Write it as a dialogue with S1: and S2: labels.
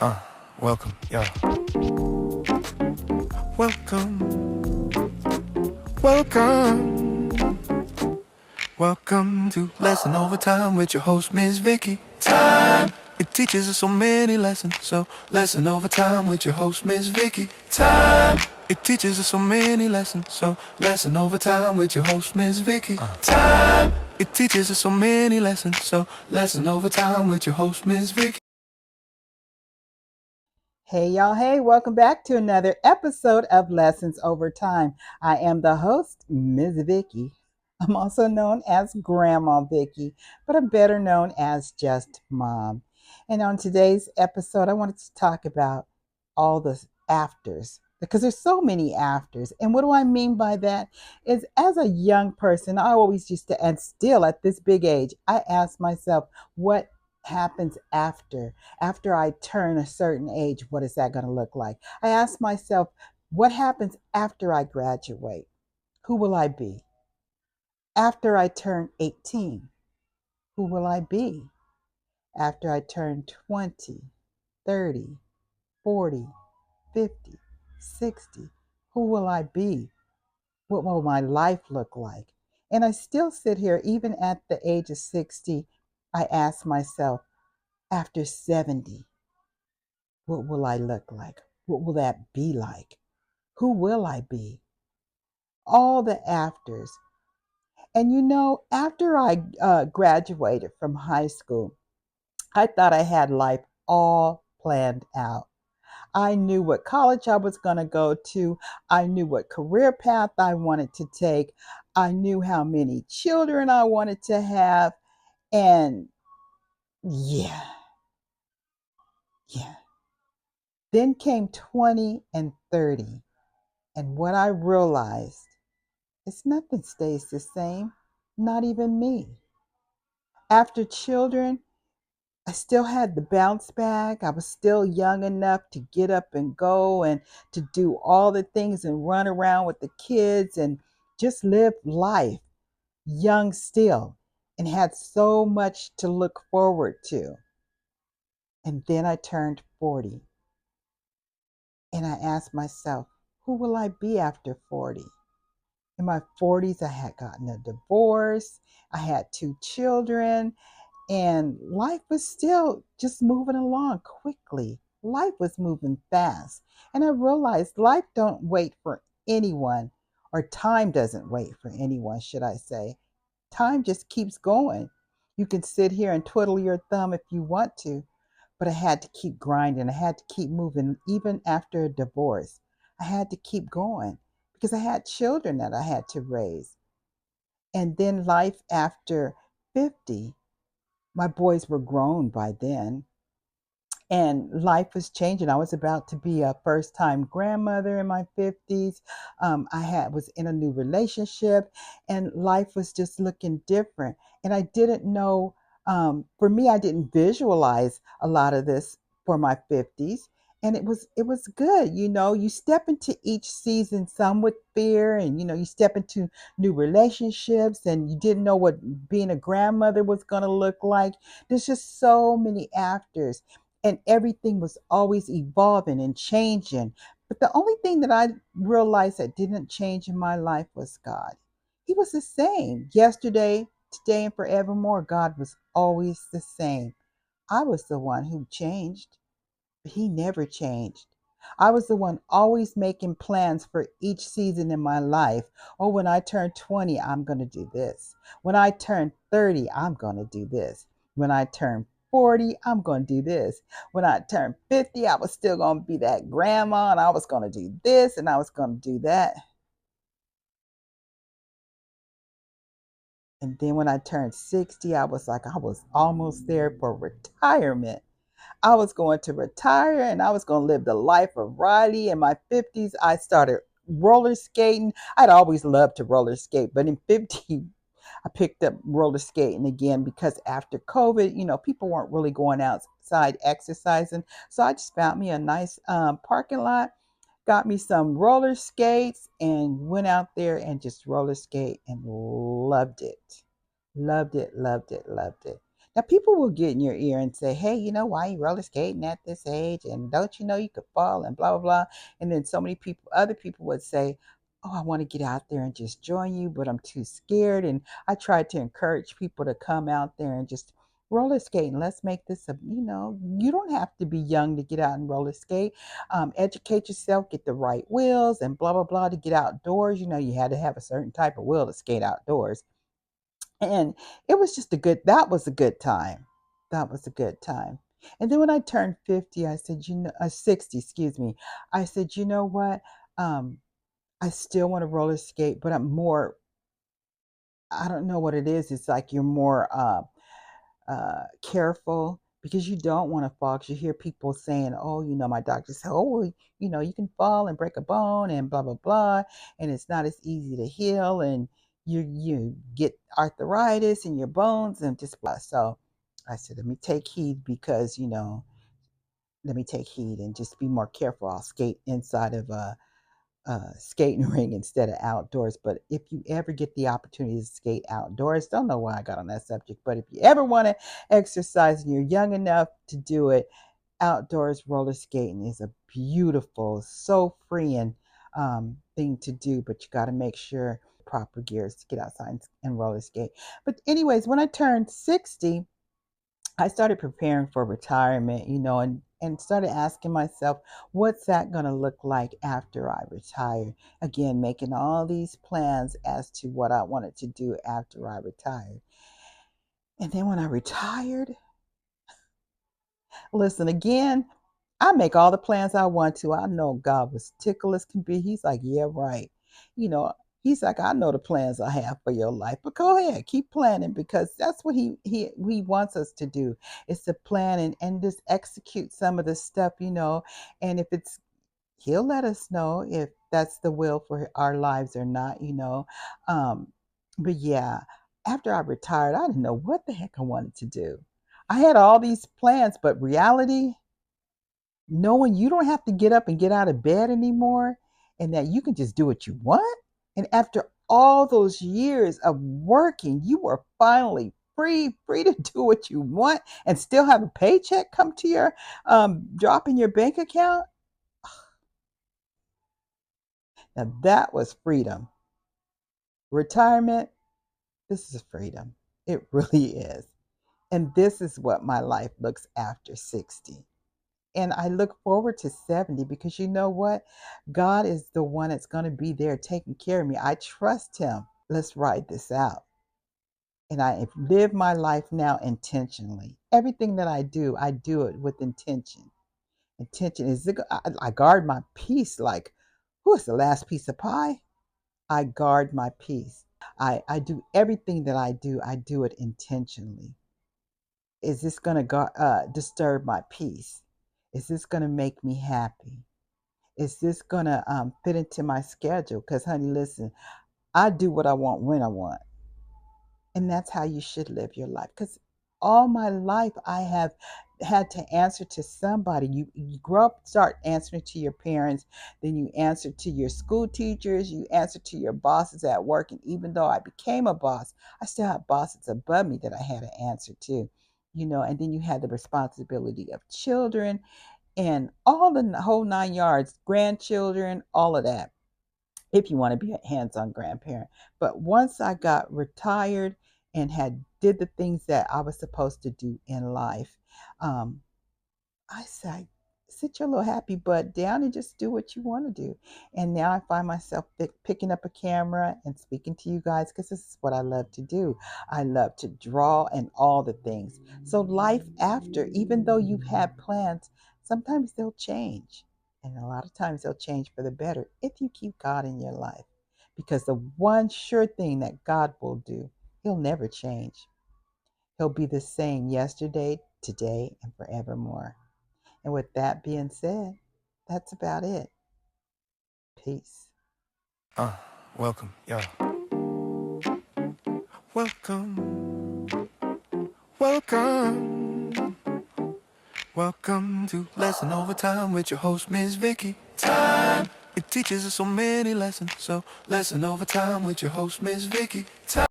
S1: Uh, welcome, yo. Welcome, welcome, welcome to Lesson Overtime with your host, Miss Vicky. Time. It teaches us so many lessons. So, Lesson Overtime with your host, Miss Vicky. Time. It teaches us so many lessons. So, Lesson Overtime with your host, Miss Vicky. Time. It teaches us so many lessons. So, Lesson Overtime with your host, Miss Vicky.
S2: Hey, y'all. Hey, welcome back to another episode of Lessons Over Time. I am the host, Ms. Vicky. I'm also known as Grandma Vicky, but I'm better known as just Mom. And on today's episode, I wanted to talk about all the afters because there's so many afters. And what do I mean by that? Is as a young person, I always used to, and still at this big age, I ask myself, what happens after I turn a certain age? What is that going to look like? I ask myself, what happens after I graduate? Who will I be? After I turn 18, who will I be? After I turn 20, 30, 40, 50, 60, who will I be? What will my life look like? And I still sit here, even at the age of 60, I ask myself, after 70, what will I look like? What will that be like? Who will I be? All the afters. And after I graduated from high school, I thought I had life all planned out. I knew what college I was going to go to. I knew what career path I wanted to take. I knew how many children I wanted to have. And yeah, yeah. Then came 20 and 30. And what I realized is nothing stays the same, not even me. After children, I still had the bounce back. I was still young enough to get up and go and to do all the things and run around with the kids and just live life young still and had so much to look forward to. And then I turned 40 and I asked myself, who will I be after 40? In my 40s, I had gotten a divorce, I had two children, and life was still just moving along quickly. Life was moving fast. And I realized life don't wait for anyone, or time doesn't wait for anyone, should I say. Time just keeps going. You can sit here and twiddle your thumb if you want to, but I had to keep grinding. I had to keep moving even after a divorce. I had to keep going because I had children that I had to raise. And then life after 50, my boys were grown by then, and life was changing. I was about to be a first time grandmother in my 50s. I had was in a new relationship, and life was just looking different. And I didn't know. For me, I didn't visualize a lot of this for my 50s. And it was good. You step into each season, some with fear, and you step into new relationships, and you didn't know what being a grandmother was going to look like. There's just so many afters, and everything was always evolving and changing. But the only thing that I realized that didn't change in my life was God. He was the same yesterday, today, and forevermore. God was always the same. I was the one who changed, but He never changed. I was the one always making plans for each season in my life. Oh, when I turn 20, I'm going to do this. When I turn 30, I'm going to do this. When I turn 40, I'm going to do this. When I turn 50, I was still going to be that grandma, and I was going to do this and I was going to do that. And then when I turned 60, I was like, I was almost there for retirement. I was going to retire and I was going to live the life of Riley. In my 50s, I started roller skating. I'd always loved to roller skate, but in 50, I picked up roller skating again because after COVID, people weren't really going outside exercising. So I just found me a nice parking lot, got me some roller skates, and went out there and just roller skate and loved it. Loved it, loved it, loved it. Now, people will get in your ear and say, hey, why are you roller skating at this age? And don't you know you could fall and blah, blah, blah. And then so many people, other people would say, oh, I want to get out there and just join you, but I'm too scared. And I tried to encourage people to come out there and just roller skate. And let's make this you don't have to be young to get out and roller skate. Educate yourself, get the right wheels and blah, blah, blah to get outdoors. You had to have a certain type of wheel to skate outdoors. And it was just that was a good time. That was a good time. And then when I turned 50, I said, 60, excuse me. I said, you know what? Um, I still want to roller skate, but I don't know what it is. It's like you're more careful because you don't want to fall. Because you hear people saying, oh, my doctor said, oh, well, you can fall and break a bone and blah, blah, blah. And it's not as easy to heal. And you get arthritis in your bones and just blah. So I said, let me take heed because, let me take heed and just be more careful. I'll skate inside of a skating ring instead of outdoors. But if you ever get the opportunity to skate outdoors, don't know why I got on that subject, but if you ever want to exercise and you're young enough to do it, outdoors roller skating is a beautiful, so freeing thing to do. But you got to make sure proper gears to get outside and roller skate. But anyways, when I turned 60, I started preparing for retirement, and started asking myself, what's that going to look like after I retire? Again, making all these plans as to what I wanted to do after I retired. And then when I retired, listen, again, I make all the plans I want to. I know God was ticklish as can be. He's like, yeah, right. You know, he's like, I know the plans I have for your life, but go ahead, keep planning because that's what he wants us to do. It's to plan and just execute some of the stuff. And if it's he'll let us know if that's the will for our lives or not. Um, but yeah, after I retired, I didn't know what the heck I wanted to do. I had all these plans, but reality, knowing you don't have to get up and get out of bed anymore and that you can just do what you want. And after all those years of working, you are finally free to do what you want and still have a paycheck come to your drop in your bank account. Now that was freedom. Retirement, this is freedom. It really is. And this is what my life looks after 60. And I look forward to 70 because you know what? God is the one that's going to be there taking care of me. I trust him. Let's ride this out. And I live my life now intentionally. Everything that I do it with intention. Intention is, I guard my peace like, who is the last piece of pie? I guard my peace. I do everything that I do it intentionally. Is this going to disturb my peace? Is this going to make me happy? Is this going to fit into my schedule? Because, honey, listen, I do what I want when I want. And that's how you should live your life. Because all my life, I have had to answer to somebody. You grow up, start answering to your parents, then you answer to your school teachers, you answer to your bosses at work. And even though I became a boss, I still have bosses above me that I had to answer to. And then you had the responsibility of children and all the whole 9 yards, grandchildren, all of that, if you want to be a hands-on grandparent. But once I got retired and had did the things that I was supposed to do in life, um, I said, sit your little happy butt down and just do what you want to do. And now I find myself picking up a camera and speaking to you guys because this is what I love to do. I love to draw and all the things. So life after, even though you've had plans, sometimes they'll change. And a lot of times they'll change for the better if you keep God in your life. Because the one sure thing that God will do, he'll never change. He'll be the same yesterday, today, and forevermore. And with that being said, that's about it. Peace.
S1: Welcome, y'all. Welcome, welcome, welcome to Lesson Over Time with your host, Miss Vicky. Time. It teaches us so many lessons. So, Lesson Over Time with your host, Miss Vicky. Time.